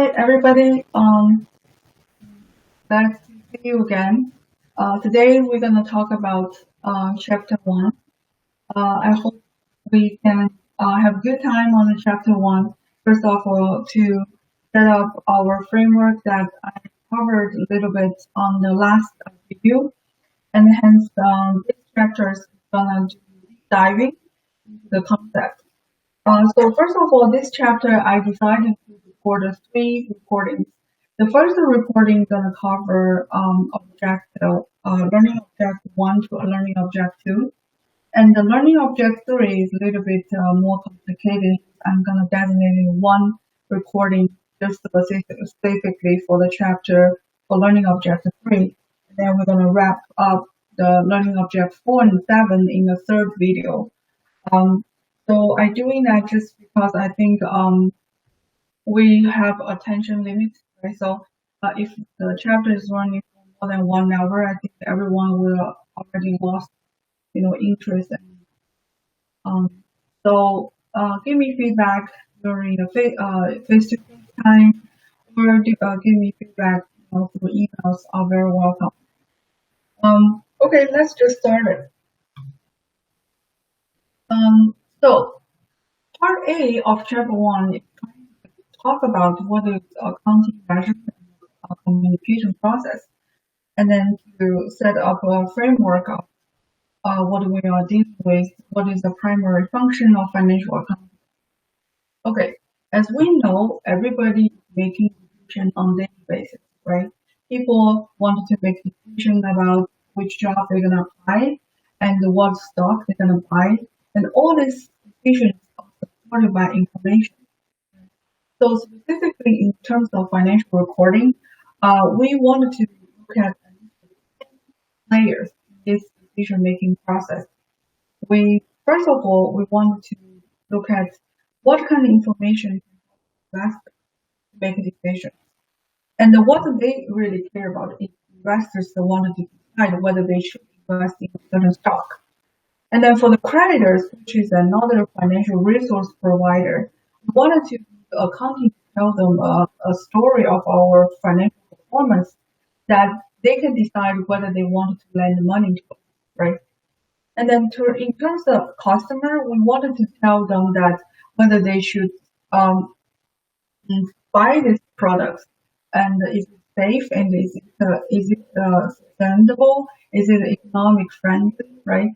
Hi, everybody. Nice to see you again. Today we're going to talk about chapter one. I hope we can have a good time on the chapter one. First of all, to set up our framework that I covered a little bit on the last review, and hence this chapter is going to do deep diving into the concept. So first of all, this chapter I decided to record three recordings. The first recording is gonna cover learning object one to learning object two, and the learning object three is a little bit more complicated. I'm gonna designate one recording just specifically for the chapter for learning object three, and then we're gonna wrap up the learning object 4 and 7 in the third video. So I'm doing that just because I think we have attention limits, right? So if the chapter is running for more than 1 hour, I think everyone will already lost, interest. And so give me feedback during the face-to-face time, or give me feedback through emails. Are very welcome. Okay, let's just start it. So part A of chapter 1 is trying to talk about what is accounting measurement and communication process, and then to set up a framework of what we are dealing with, what is the primary function of financial accounting. Okay, as we know, everybody is making decisions on daily basis, right? People want to make decisions about which job they're gonna apply and what stock they're gonna buy, and all these decisions are supported by information. So specifically in terms of financial reporting, we wanted to look at players in this decision-making process. First of all, we wanted to look at what kind of information investors make decisions, and what they really care about is investors that wanted to decide whether they should invest in a certain stock. And then for the creditors, which is another financial resource provider, we wanted to use accounting to tell them a story of our financial performance that they can decide whether they want to lend money to us, right? And then in terms of customer, we wanted to tell them that whether they should buy these products, and is it safe, and is it sustainable, is it economic friendly, right?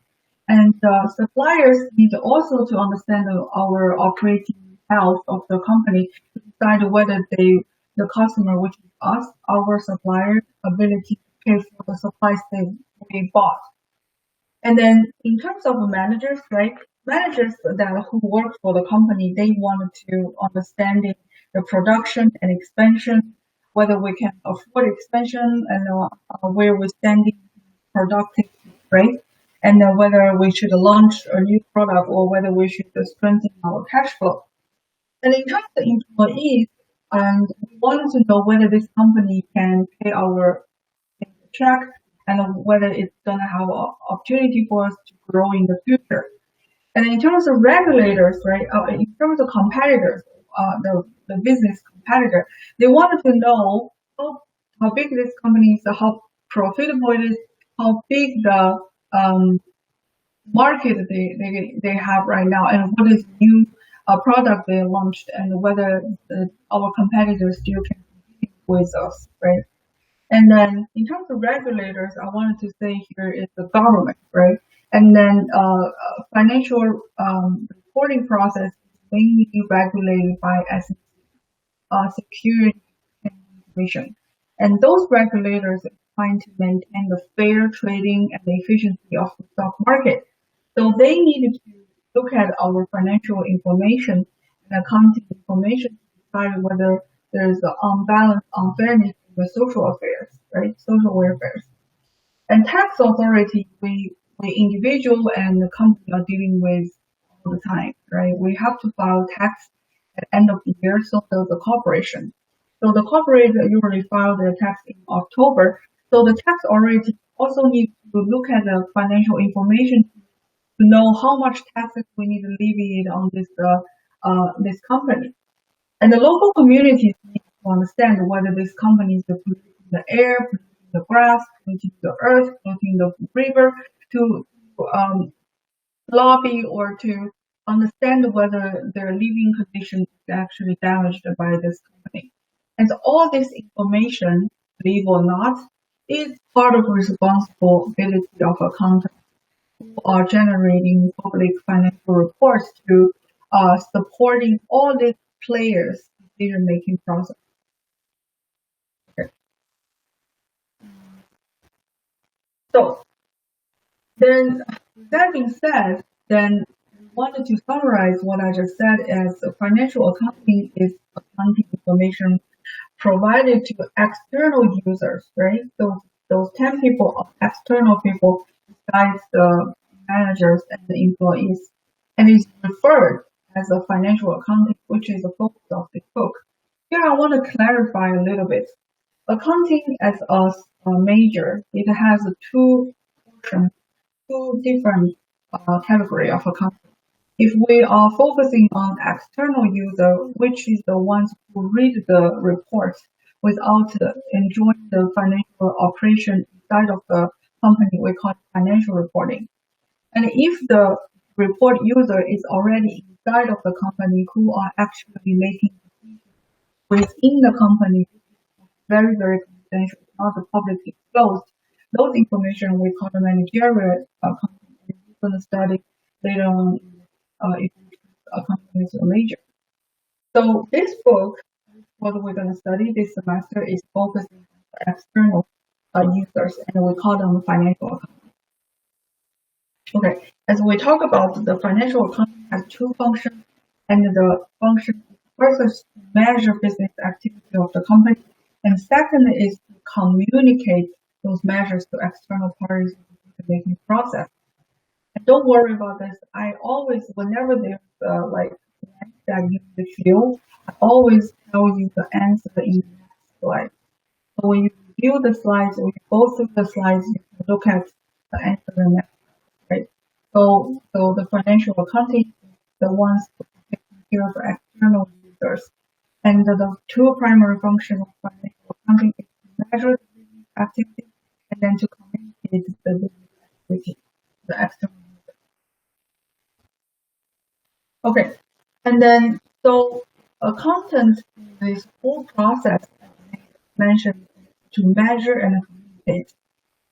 And suppliers need also to understand our operating health of the company to decide whether the customer, which is us, our supplier, ability to pay for the supplies they bought. And then in terms of managers, right? Managers who work for the company, they wanted to understand the production and expansion, whether we can afford expansion, and where we're standing productive, right? And whether we should launch a new product or whether we should strengthen our cash flow. And in terms of employees, and we wanted to know whether this company can pay our check and whether it's going to have an opportunity for us to grow in the future. And in terms of regulators, right, in terms of competitors, the business competitor, they wanted to know how big this company is, how profitable it is, how big the market they have right now, and what is new product they launched, and whether our competitors still can compete with us, right? And then in terms of regulators, I wanted to say here is the government, right? And then financial reporting process is mainly regulated by SEC, Security and Commission. And those regulators are trying to maintain the fair trading and the efficiency of the stock market. So they needed to look at our financial information and accounting information to decide whether there's an unbalanced unfairness in the social affairs, right? Social welfare. And tax authority, we individual and the company are dealing with all the time, right? We have to file tax at the end of the year, so does the corporation. So the corporate usually file their tax in October. So the tax authority also needs to look at the financial information to know how much taxes we need to alleviate on this company. And the local communities need to understand whether this company is polluting the air, polluting the grass, polluting the earth, polluting the river, to lobby or to understand whether their living condition is actually damaged by this company. And all this information, believe or not, is part of responsibility of accountants who are generating public financial reports to supporting all these players' decision-making process. Okay. So then, that being said, then I wanted to summarize what I just said as financial accounting is accounting information provided to external users, right? Those 10 people are external people besides the managers and the employees, and is referred as a financial accounting, which is the focus of this book. Here I want to clarify a little bit. Accounting as a major, it has two portions, two different category of accounting. If we are focusing on external user, which is the ones who read the reports without enjoying the financial operation inside of the company, we call it financial reporting. And if the report user is already inside of the company who are actually making decisions within the company, very, very confidential, not publicly exposed, those information we call the managerial accounting. And we're going to study later on if accounting is a major. So this book, what we're going to study this semester, is focusing on external users, and we call them financial accounting. Okay, as we talk about the financial accounting has two functions, and the function first is to measure business activity of the company, and second is to communicate those measures to external parties in the decision-making process. And don't worry about this. I always, whenever there's like that you need to feel, I always tell you the answer in the next slide. So when you review the slides or you go through the slides, you can look at the answer in the next slide, right? So the financial accounting is the ones taking care of external users. And the two primary functions of financial accounting is to measure the business activity and then to communicate the business activity to the external user. Okay, and then so accountant in this whole process, as I mentioned, to measure and communicate.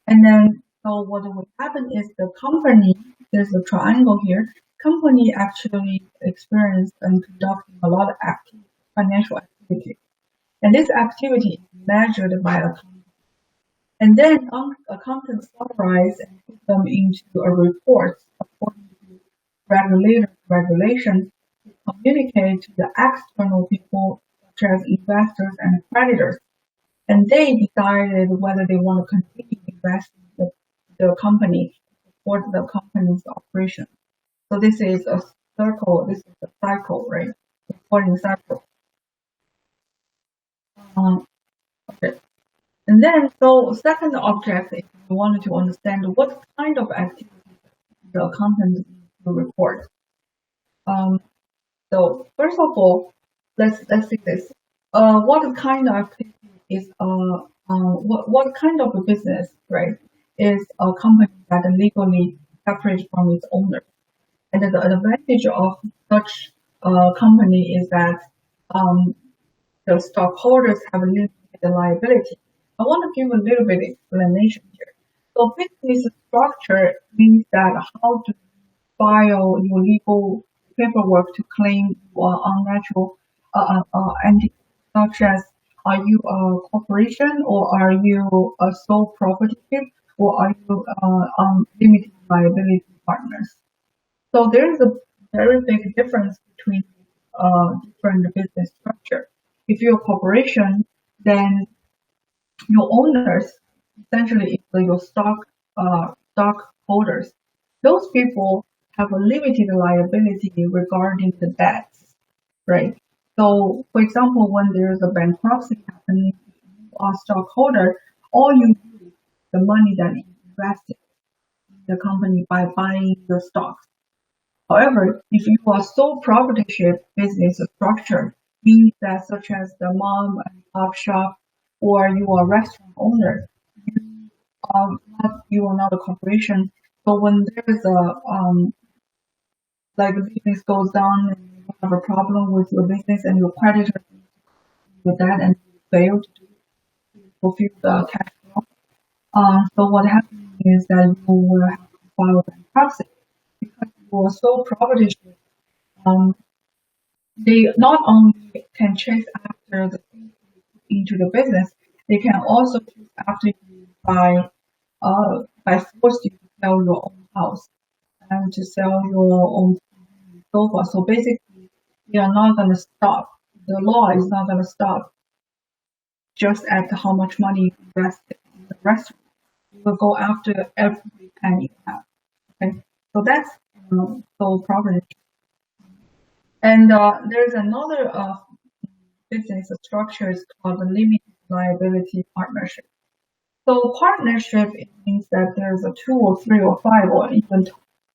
And then so what will happen is the company, there's a triangle here, company actually experienced and conducting a lot of financial activity. And this activity is measured by accountant. And then accountants summarize and put them into a report according to regulation to communicate to the external people such as investors and creditors. And they decided whether they want to continue investing in the company to support the company's operation. So this is a circle, this is a cycle, right? Reporting cycle. Okay. And then, so second object is we wanted to understand what kind of activities the accountant needs to report. So first of all, let's see this. What kind of activity is what kind of a business, right? Is a company that legally separate from its owner. And the advantage of such a company is that the stockholders have limited liability. I want to give a little bit of explanation here. So business structure means that how to file your legal paperwork to claim your unnatural entity, such as are you a corporation or are you a sole proprietorship or are you limited liability partners? So there is a very big difference between different business structure. If you're a corporation, then your owners essentially is your stockholders. Those people have a limited liability regarding the debts, right? So, for example, when there's a bankruptcy happening, if you are a stockholder, all you do is the money that you invested in the company by buying the stocks. However, if you are sole proprietorship business structure, means that such as the mom and pop shop or you are a restaurant owner, you are not a corporation. So when there's like the business goes down and you have a problem with your business and your creditor with that and you fail to fulfill the cash flow. So what happens is that you will have to file bankruptcy because you are so propertyship. They not only can chase after the things you put into the business, they can also chase after you by force you to sell your own house and to sell your own sofa. So basically, they are not going to stop. The law is not going to stop just at how much money you invest in the restaurant. You will go after every penny you have. Okay, so that's sole property. And there's another business structure is called the limited liability partnership. So partnership, it means that there's a 2 or 3 or 5 or even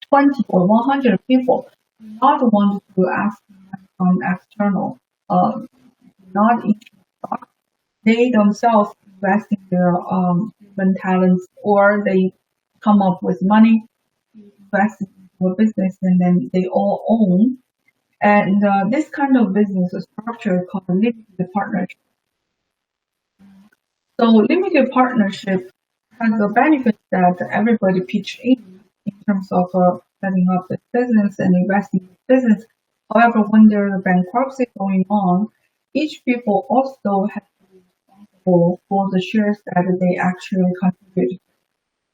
20 or 100 people do not want to ask money from external, not each stock. They themselves invest in their human talents or they come up with money to invest into a business and then they all own. And this kind of business structure is called a limited partnership. So limited partnership has the benefit that everybody pitch in terms of setting up the business and investing in business. However, when there's a bankruptcy going on, each people also has to be responsible for the shares that they actually contribute,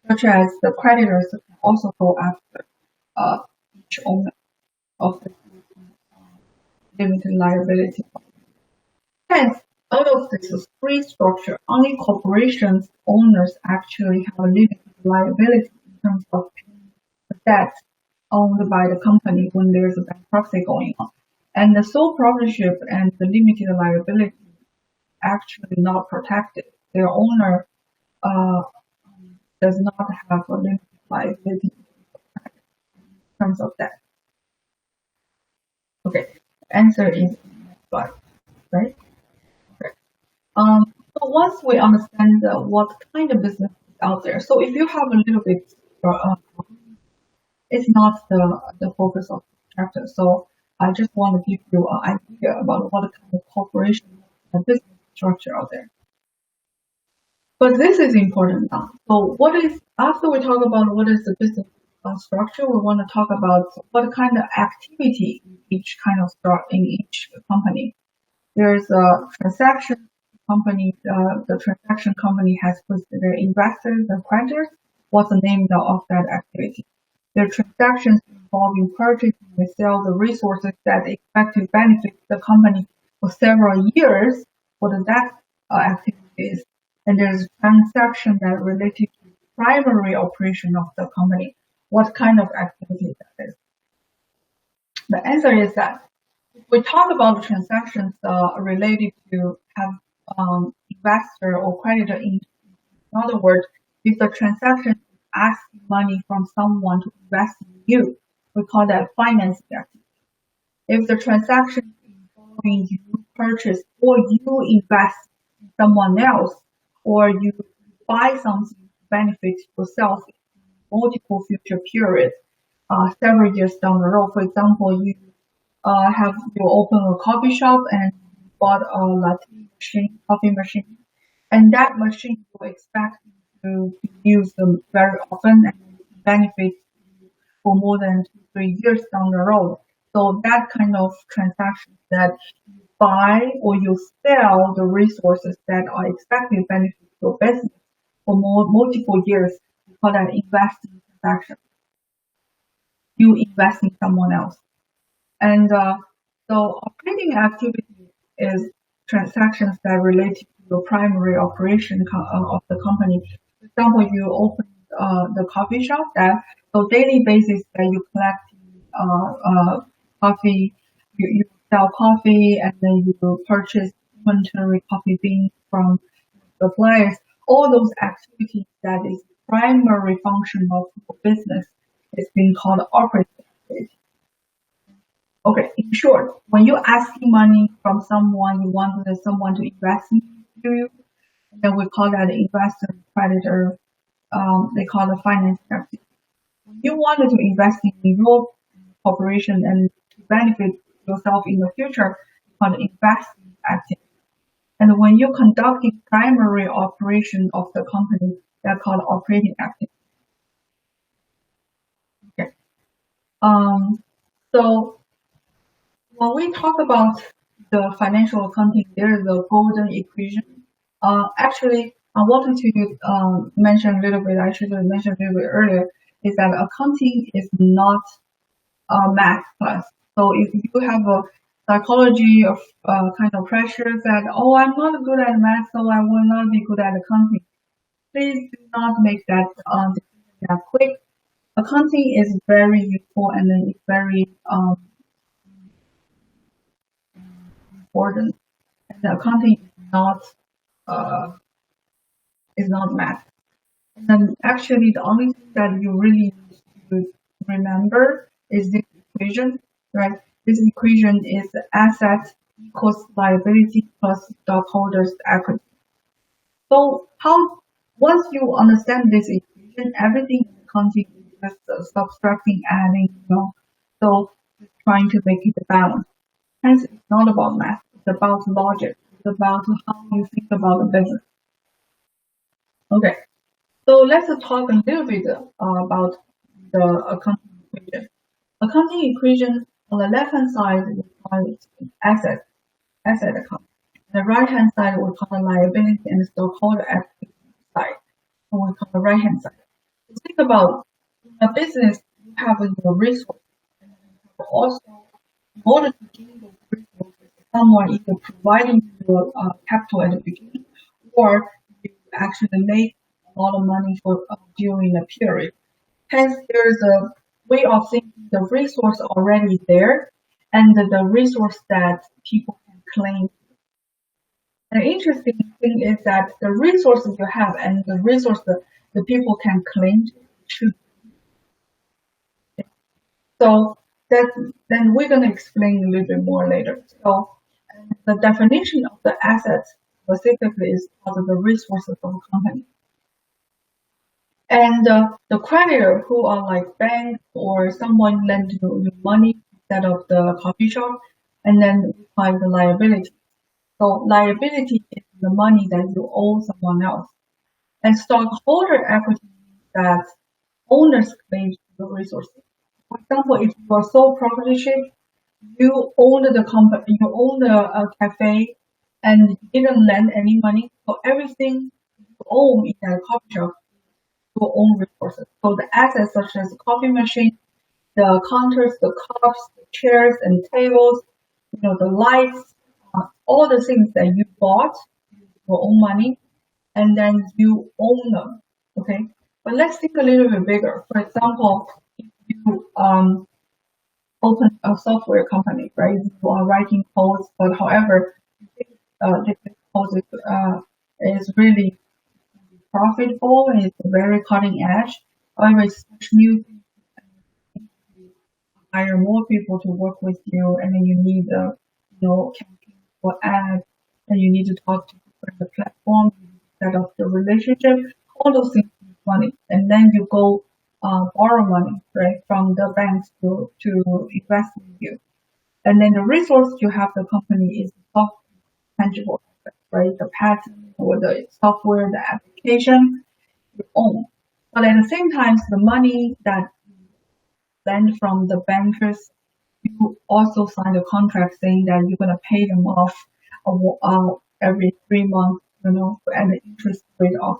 such as the creditors can also go after each owner of the limited liability. Hence, out of this free structure, only corporations owners actually have a limited liability in terms of paying the debt owned by the company when there's a bankruptcy going on. And the sole proprietorship and the limited liability actually not protected. Their owner does not have a limited liability in terms of that. Okay, answer is next slide, right? Okay. So once we understand what kind of business is out there, so if you have a little bit, it's not the focus of the chapter. So I just want to give you an idea about what kind of corporation and business structure out there. But this is important now. So after we talk about what is the business structure, we want to talk about what kind of activity in each kind of in each company. There's a transaction company. The transaction company has put their investors and creditors. What's the name of that activity? Their transactions involving purchasing and sell the resources that expect to benefit the company for several years. What that activity is? And there's a transaction that related to the primary operation of the company. What kind of activity that is? The answer is that if we talk about the transactions related to have investor or creditor in other words, if the transaction is asking money from someone to invest in you, we call that financing activity. If the transaction is involving you purchase or you invest in someone else, or you buy something to benefit yourself in multiple future periods, several years down the road. For example, you open a coffee shop and you bought a latte machine, coffee machine, and that machine you expect to use them very often and benefit you for more than 2-3 years down the road. So that kind of transaction that you buy or you sell the resources that are expected to benefit your business for multiple years, we call that investing transaction. You invest in someone else. And so operating activity is transactions that relate to your primary operation of the company. For example, you open the coffee shop so daily basis that you collect coffee, you sell coffee and then you purchase inventory coffee beans from suppliers. All those activities that is primary function of your business is being called operating activity. Okay, in short, when you're asking money from someone, you want someone to invest in you, then we call that investor creditor. They call it finance activity. When you wanted to invest in your corporation and to benefit yourself in the future, you call it investing activity. And when you're conducting primary operation of the company, they're called operating activity. Okay. So when we talk about the financial accounting, there is a golden equation. Actually, I wanted to mention a little bit, I should have mentioned a little bit earlier, is that accounting is not a math class. So if you have a psychology of kind of pressure that, oh, I'm not good at math, so I will not be good at accounting, please do not make that decision that quick. Accounting is very useful and then it's very important. And the accounting uh, is not math. And then actually the only thing that you really need to remember is this equation, right? This equation is asset equals liability plus stockholders equity. So how once you understand this equation, everything in accounting is just subtracting, adding, so just trying to make it balance. Hence, it's not about math. It's about logic. It's about how you think about the business. Okay. So let's talk a little bit about the accounting equation. Accounting equation on the left hand side we call it asset account. On the right hand side we call it liability and stockholder equity side. So we call the right hand side. So think about in a business you have your resources and you also in order to gain those resources, someone either providing you capital at the beginning or you actually make a lot of money for during a period. Hence, there's a way of thinking the resource already there and the resource that people can claim. The interesting thing is that the resources you have and the resource that the people can claim to. So that then we're going to explain a little bit more later. So the definition of the assets specifically is called the resources of a company. And the creditor who are like banks or someone lend you money instead of the coffee shop, and then we find the liability. So liability is the money that you owe someone else. And stockholder equity means that owners claim the resources. For example, if you are sole proprietorship, you own the company, you own the cafe, and you didn't lend any money, so everything you own in that coffee shop your own resources. So the assets such as the coffee machine, the counters, the cups, the chairs and tables, the lights, all the things that you bought with your own money, and then you own them. Okay. But let's think a little bit bigger. For example, if you open a software company, right? You are writing codes, but however, this code is really profitable and it's very cutting edge. However, it's such new things and you need to hire more people to work with you, and then you need campaign for ads, and you need to talk to different platforms, you need to set up the relationship. All those things need money, and then you go borrow money, right, from the banks to invest in you. And then the resource you have the company is soft tangible assets, right? The patent or the software, the application you own. But at the same time, the money that you lend from the bankers, you also sign a contract saying that you're going to pay them off every 3 months, at the interest rate of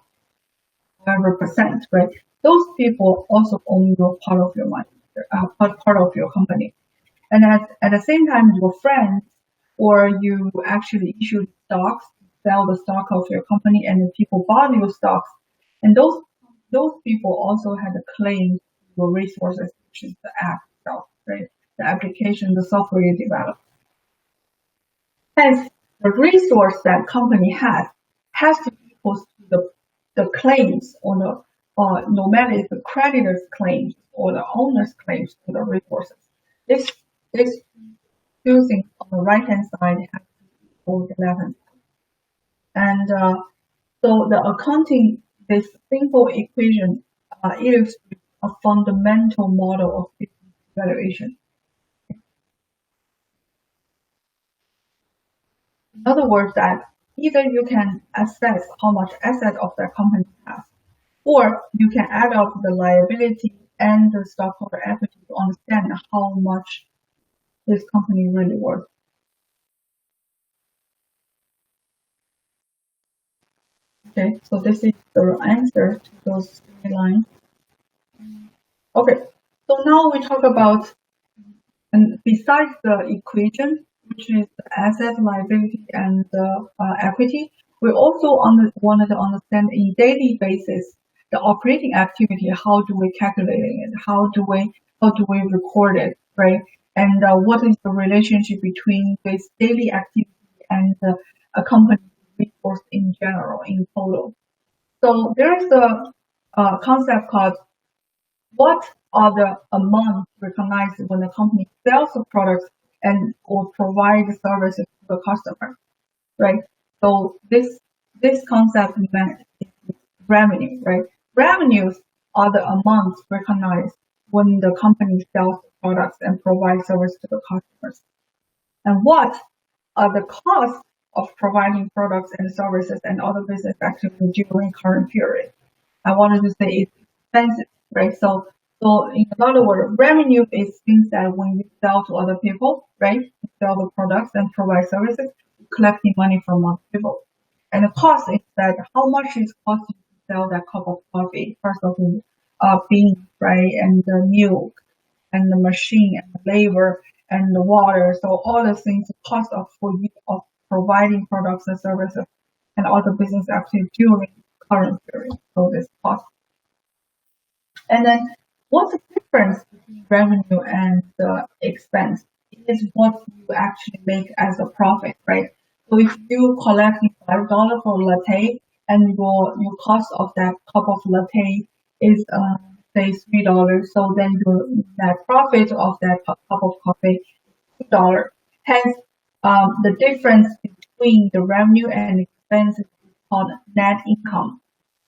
whatever percent, right? Those people also own your part of your money, part of your company. And at the same time, your friends or you actually issue stocks, sell the stock of your company, and the people bought your stocks, and those people also had a claim to your resources, which is the app itself, right? The application, the software you develop. Hence, the resource that company has to equal to the claims or no matter if the creditor's claims or the owner's claims to the resources. This two things on the right-hand side have to equal the left-hand side. And so the accounting, this simple equation illustrates a fundamental model of business valuation. In other words, that either you can assess how much asset of that company has, or you can add up the liability and the stockholder equity to understand how much this company really worth. Okay, so this is the answer to those three lines. Okay, so now we talk about, and besides the equation, which is the asset, liability, and the equity, we also wanted to understand in daily basis the operating activity. How do we calculate it? How do we record it, right? And what is the relationship between this daily activity and a company's resource in general, in total? So there is a concept called what are the amounts recognized when the company sells the products and or provide the services to the customer, right? So this concept is revenue, right? Revenues are the amounts recognized when the company sells the products and provides service to the customers. And what are the costs of providing products and services and other business activities during current period? I wanted to say it's expensive, right? So in other words, revenue is things that when you sell to other people, right? You sell the products and provide services, collecting money from other people. And the cost is that how much is costing to sell that cup of coffee, first of all, beans, right? And the milk and the machine and the labor and the water. So all the things, the cost of providing products and services and other business activities during current period. So this cost. And then what's the difference between revenue and expense? It is what you actually make as a profit, right? So if you collect $5 for latte and your cost of that cup of latte is say $3, so then your net profit of that cup of coffee is $2. Hence, the difference between the revenue and expense is called net income.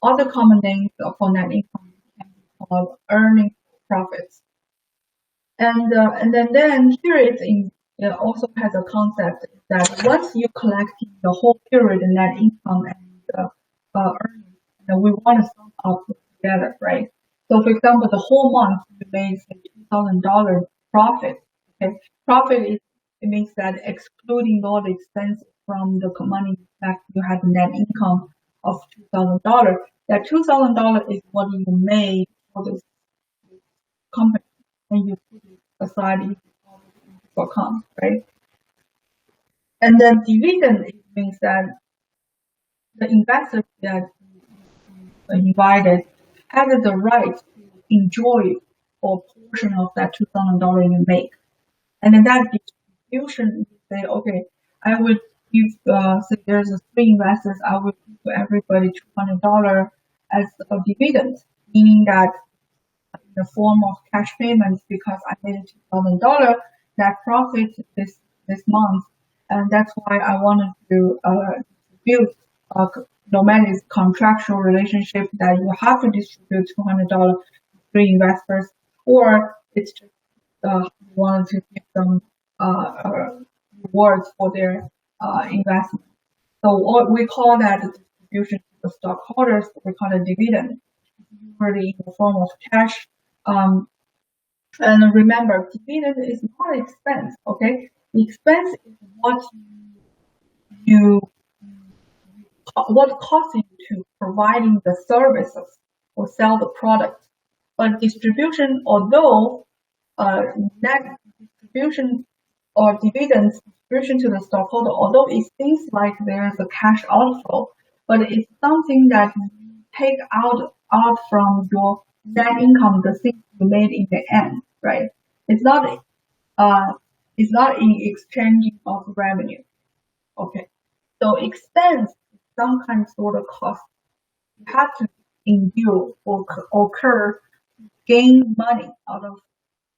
Other common names for net income can be called earnings profits. And then here it also has a concept that once you collect the whole period net income and earnings, then we want to sum up together, right? So for example, the whole month you made say $2,000 profit. Okay, profit it means that excluding all the expenses from the money that you had net income of $2,000. That $2,000 is what you made for this company when you put it aside into account, right? And then dividend, it means that the investors that invited had the right to enjoy a portion of that $2,000 you make. And then that distribution, you say, okay, I would give, say there's three investors, I would give everybody $200 as a dividend, meaning that in the form of cash payments because I made $2,000 net profit this month, and that's why I wanted to distribute. No matter it's contractual relationship that you have to distribute $200 to three investors, or it's just you wanted to give them rewards for their investment. So what we call that distribution to the stockholders, we call it dividend. Usually in the form of cash. And remember, dividend is not expense, okay? The expense is what costs you to providing the services or sell the product. But distribution, although net distribution or dividends distribution to the stockholder, although it seems like there is a cash outflow, but it's something that you take out from your net income, the things you made in the end, right? It's not in exchanging of revenue. Okay. So expense is some kind of sort of cost you have to endure or occur to gain money out of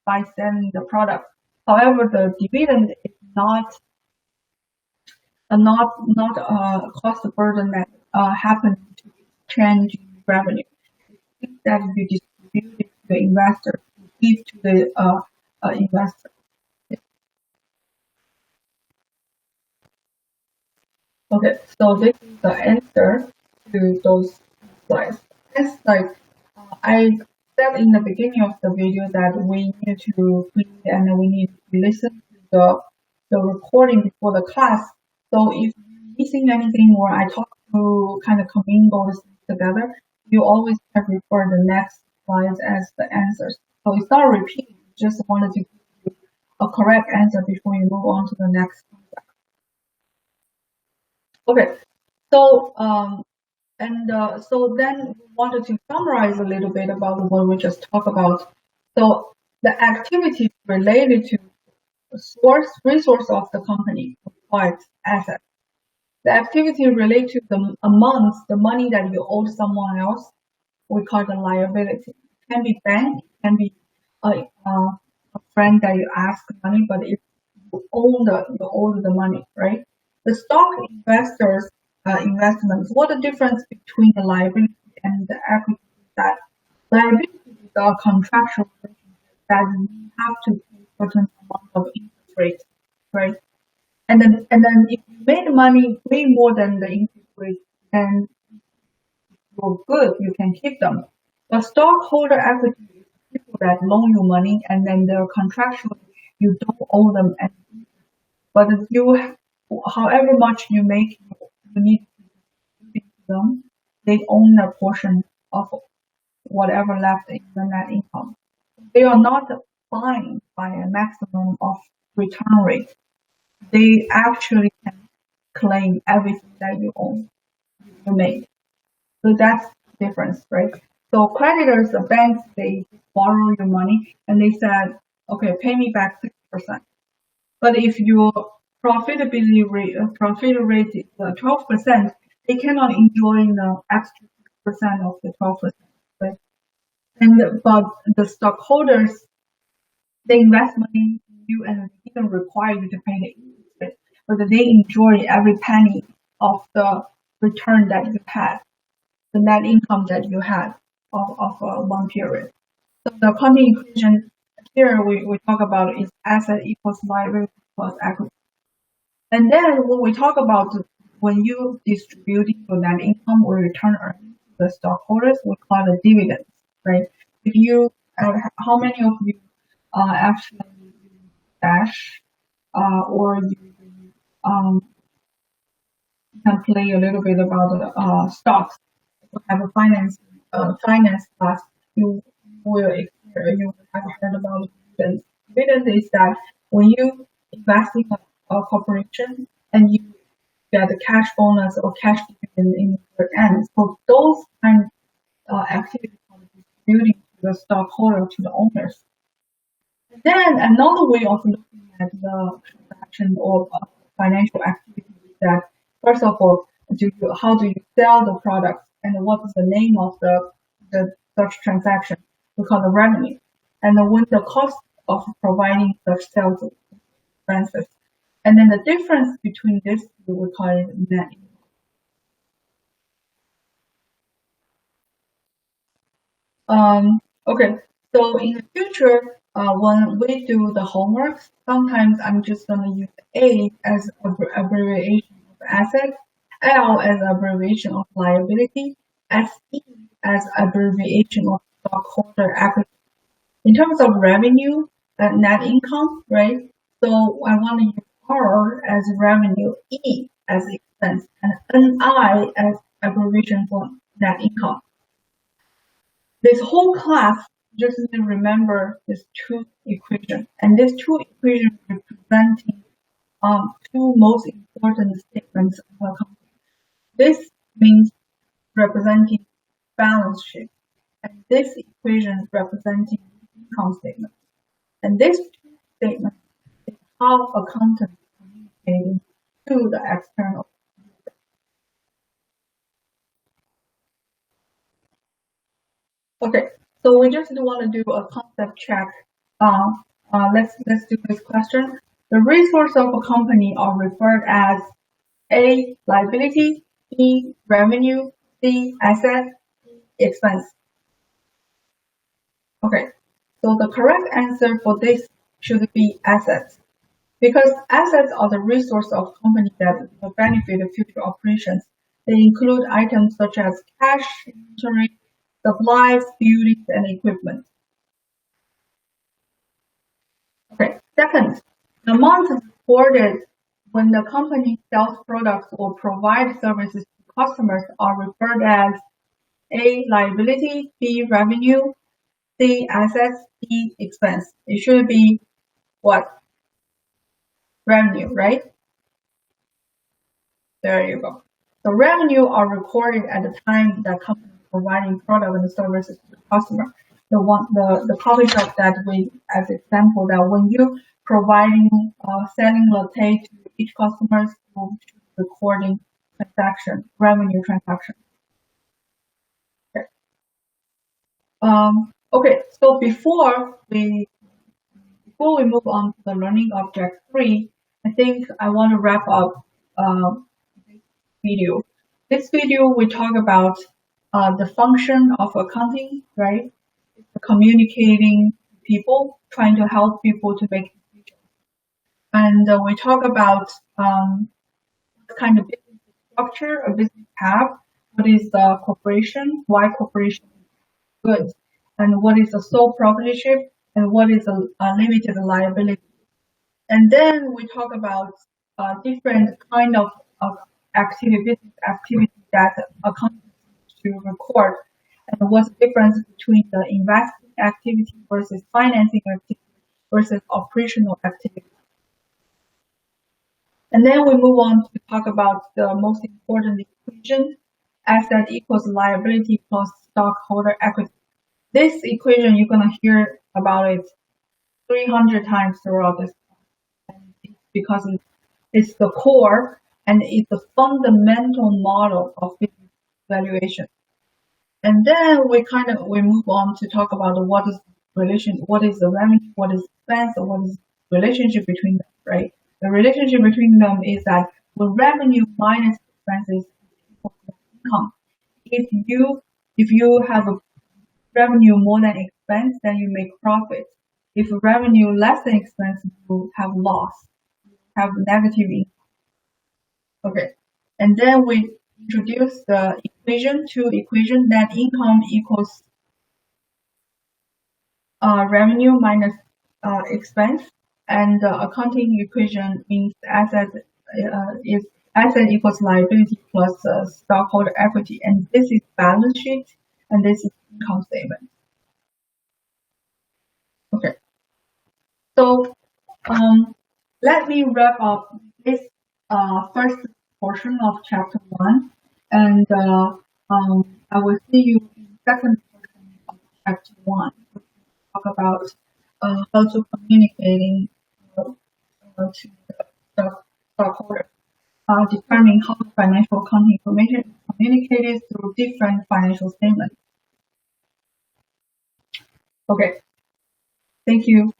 by selling the product. However, the dividend is not cost burden that happen to change in revenue. It's that you distribute it to the investor, to give to the investor. Okay, so this is the answer to those slides. It's like I said in the beginning of the video that we need to read and we need to listen to the recording before the class. So if you're missing anything or I talk to kind of commingle this together, you always can refer the next slides as the answers. So it's not repeating, just wanted to give you a correct answer before you move on to the next concept. Okay, so so then we wanted to summarize a little bit about what we just talked about. So the activities related to the resource of the company, required assets. The activity related to the amounts, the money that you owe someone else, we call the liability. It can be bank, it can be a friend that you ask money, but if you owe the money, right? The stock investors investments. What the difference between the liability and the equity is that liability is a contractual relationship that you have to pay certain amount of interest rate, right? And then if you made money way more than the interest rate, then you're good, you can keep them. But stockholder equity is people that loan you money and then they're contractually you don't owe them anything. But if you however much you make, you need to them, they own a portion of whatever left in the net income. They are not bound by a maximum of return rate. They actually can claim everything that you own, you made. So that's the difference, right? So creditors, the banks, they borrow your money and they said, okay, pay me back 6%. But if your profitability rate, profit rate is 12%, they cannot enjoy the extra 6% of the 12%, right? But the stockholders, they invest money in you and they even require you to pay the interest rate, but they enjoy every penny of the return that you had, the net income that you had of one period. So the accounting equation here we talk about is asset equals liability plus equity. And then when we talk about when you distribute your net income or return earnings to the stockholders, we call it dividends, right? If you, how many of you actually use Dash or you can play a little bit about stocks? If you have a finance class, you will have heard about dividends. Dividends is that when you invest in a corporation and you get a cash bonus or cash dividend in your end. So those kind of activities are distributing to the stockholder, to the owners. And then another way of looking at the transaction or financial activity is that first of all, how do you sell the product and what is the name of the such transaction? We call the revenue. And then when the cost of providing such sales expenses. And then the difference between these two, we call it net income. Okay, so in the future, when we do the homework, sometimes I'm just going to use A as abbreviation of asset, L as abbreviation of liability, SE as abbreviation of stockholder equity. In terms of revenue, net income, right? So I want to use R as revenue, E as expense, and NI as abbreviation for net income. This whole class, just need to remember these two equations, and these two equations representing two most important statements of a company. This means representing balance sheet, and this equation representing income statement. And this two statements is how accountants communicating to the external. Okay, so we just want to do a concept check. Let's do this question. The resource of a company are referred as A, liability, B, revenue, C, asset, D, expense. Okay, so the correct answer for this should be assets. Because assets are the resource of company that will benefit the future operations. They include items such as cash, inventory, supplies, buildings, and equipment. Okay. Second, the amount reported when the company sells products or provides services to customers are referred as A, liability, B, revenue, C, assets, D, expense. It should be what? Revenue, right? There you go. So revenue are recorded at the time that company is providing product and services to the customer. The coffee shop that we, as example, that when you providing selling latte to each customer, you should be recording transaction revenue transaction. Okay. Okay. So before we move on to the learning object 3, I think I want to wrap up this video. This video we talk about the function of accounting, right? It's communicating to people, trying to help people to make decisions. And we talk about what kind of business structure a business have, what is the corporation, why corporation is good, and what is a sole proprietorship, and what is a limited liability. And then we talk about different kind of business activity that a company to record, and what's the difference between the investing activity versus financing activity versus operational activity. And then we move on to talk about the most important equation, asset equals liability plus stockholder equity. This equation, you're going to hear about it 300 times throughout this class. And it's because it's the core and it's the fundamental model of business valuation. And then we move on to talk about what is the revenue, what is expense, or what is the relationship between them, right? The relationship between them is that when revenue minus expenses equals income. If you have a revenue more than expense, then you make profit. If revenue less than expense, you have loss, you have negative income. Okay, and then we introduce the two equation, net income equals revenue minus expense, and the accounting equation means asset equals liability plus stockholder equity, and this is balance sheet, and this is income statement. Okay, so let me wrap up this first portion of chapter 1, and I will see you in the second portion of chapter 1. We'll talk about how to communicating to the stockholder, determining how the financial accounting information is communicated through different financial statements. Okay, thank you.